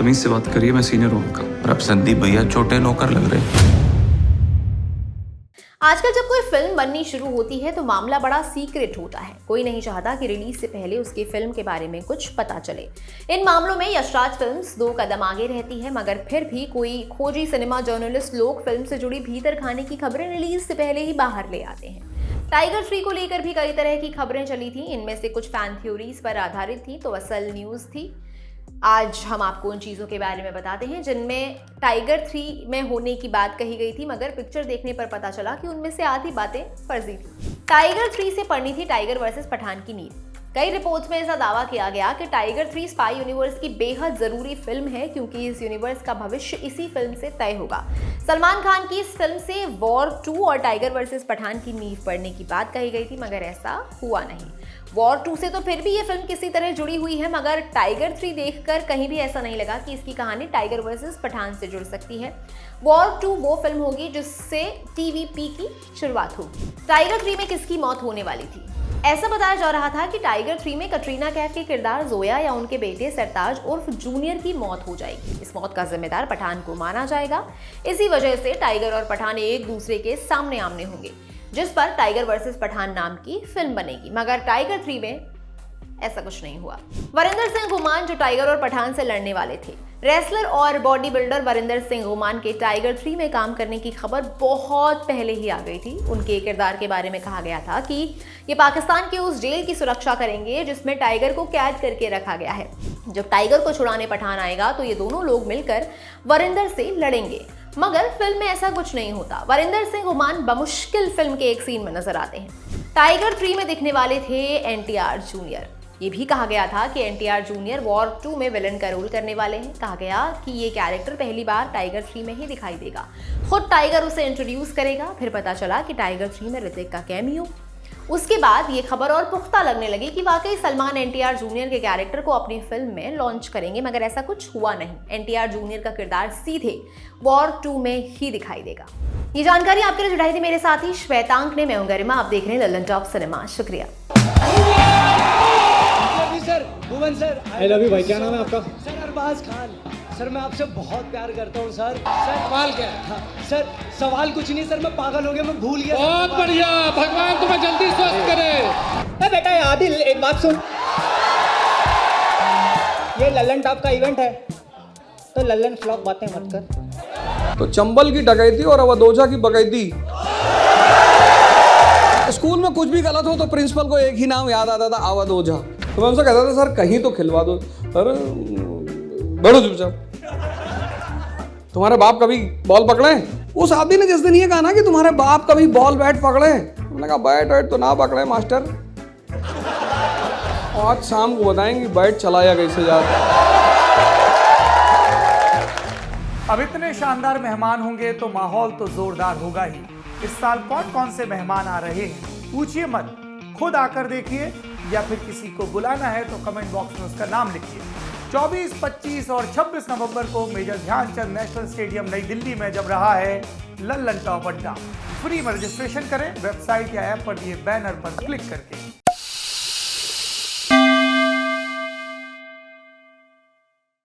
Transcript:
तमीज से बात करिए, मैं सीनियर हूँ उनका। और अब संदीप भैया छोटे नौकर लग रहे। आजकल जब कोई फिल्म बननी शुरू होती है तो मामला बड़ा सीक्रेट होता है। कोई नहीं चाहता कि रिलीज से पहले उसकी फिल्म के बारे में कुछ पता चले। इन मामलों में यशराज फिल्म्स 2 कदम आगे रहती है, मगर फिर भी कोई खोजी सिनेमा जर्नलिस्ट लोग फिल्म से जुड़ी भीतर खाने की खबरें रिलीज से पहले ही बाहर ले आते हैं। टाइगर 3 को लेकर भी कई तरह की खबरें चली थी। इनमें से कुछ फैन थ्योरीज पर आधारित थी तो असल न्यूज थी। आज हम आपको उन चीज़ों के बारे में बताते हैं जिनमें टाइगर 3 में होने की बात कही गई थी, मगर पिक्चर देखने पर पता चला कि उनमें से आधी बातें फर्जी थी। टाइगर 3 से पड़नी थी टाइगर वर्सेस पठान की नींव। कई रिपोर्ट्स में ऐसा दावा किया गया कि टाइगर 3 स्पाई यूनिवर्स की बेहद जरूरी फिल्म है, क्योंकि इस यूनिवर्स का भविष्य इसी फिल्म से तय होगा। सलमान खान की इस फिल्म से वॉर 2 और टाइगर वर्सेस पठान की नींव पड़ने की बात कही गई थी, मगर ऐसा हुआ नहीं। वॉर 2 से तो फिर भी ये फिल्म किसी तरह जुड़ी हुई है, मगर टाइगर 3 देखकर कहीं भी ऐसा नहीं लगा कि इसकी कहानी टाइगर वर्सेस पठान से जुड़ सकती है। वॉर 2 वो फिल्म होगी जिससे टीवीपी की शुरुआत होगी। टाइगर 3 में किसकी मौत होने वाली थी? ऐसा बताया जा रहा था कि टाइगर 3 में कटरीना कैफ के किरदार जोया या उनके बेटे सरताज उर्फ जूनियर की मौत हो जाएगी। इस मौत का जिम्मेदार पठान को माना जाएगा। इसी वजह से टाइगर और पठान एक दूसरे के सामने आमने होंगे, जिस पर टाइगर वर्सेस पठान नाम की फिल्म बनेगी। मगर टाइगर 3 में ऐसा कुछ नहीं हुआ। वरिंदर सिंह घुमान जो टाइगर और पठान से लड़ने वाले थे, रेसलर और बॉडी बिल्डर वरिंदर सिंह घुमान के टाइगर 3 में काम करने की खबर बहुत पहले ही आ गई थी। उनके किरदार के बारे में कहा गया था कि ये पाकिस्तान के उस जेल की सुरक्षा करेंगे जिसमें टाइगर को कैद करके रखा गया है। जब टाइगर को छुड़ाने पठान आएगा तो ये दोनों लोग मिलकर वरिंदर से लड़ेंगे, मगर फिल्म में ऐसा कुछ नहीं होता। वरिंदर सिंह घुमान बमुश्किल फिल्म के एक सीन में नजर आते हैं। टाइगर 3 में दिखने वाले थे एनटीआर जूनियर। ये भी कहा गया था कि एनटीआर जूनियर वॉर 2 में विलन का रोल करने वाले हैं। कहा गया कि ये कैरेक्टर पहली बार टाइगर 3 में ही दिखाई देगा। खुद टाइगर उसे इंट्रोड्यूस करेगा। फिर पता चला कि टाइगर 3 में ऋतिक का कैमियो। उसके बाद ये खबर और पुख्ता लगने लगी कि वाकई सलमान एनटीआर जूनियर के कैरेक्टर को अपनी फिल्म में लॉन्च करेंगे, मगर ऐसा कुछ हुआ नहीं। एनटीआर जूनियर का किरदार सीधे वॉर 2 में ही दिखाई देगा। ये जानकारी आपके लिए जुटाई थी मेरे साथी श्वेतांक ने। मैं हूं गरिमा, आप देख रहे हैं ललन टॉप सिनेमा। शुक्रिया। Sir Bhuvan sir, I love you भाई। क्या नाम है आपका? सर अरबाज खान। सर मैं आपसे बहुत प्यार करता हूँ सर। सवाल क्या है? हाँ, सर सवाल कुछ नहीं सर, मैं पागल हो गया, मैं भूल गया। बहुत बढ़िया, भगवान तुम्हें जल्दी स्वस्थ करे। बेटा आदिल, एक बात सुन, ये ललन टॉप का इवेंट है तो ललन फ्लॉप बातें मत कर। तो चंबल की डकैती और अवधोजा की बकैती। स्कूल में कुछ भी गलत हो तो प्रिंसिपल को एक ही नाम याद आता था, अवधोजा। तो मैं उनसे कहता था सर कहीं तो खिलवा दो। सर बैठो चुपचाप। तुम्हारे बाप कभी बॉल पकड़े? उस आदमी ने जिस दिन ये कहा ना कि तुम्हारे बाप कभी बॉल बैट पकड़े, मैंने कहा बैट वैट तो ना पकड़े मास्टर, आज शाम को बताएंगे बैट चलाया कैसे जाता। अब इतने शानदार मेहमान होंगे तो माहौल तो जोरदार होगा ही। इस साल कौन कौन से मेहमान आ रहे हैं पूछिए मत, खुद आकर देखिए, या फिर किसी को बुलाना है तो कमेंट बॉक्स में उसका नाम लिखिए। 24, 25 और 26 नवंबर को मेजर ध्यानचंद नेशनल स्टेडियम नई दिल्ली में जब रहा है ललन टॉप अड्डा। फ्री में रजिस्ट्रेशन करें वेबसाइट या ऐप पर दिए बैनर पर क्लिक करके।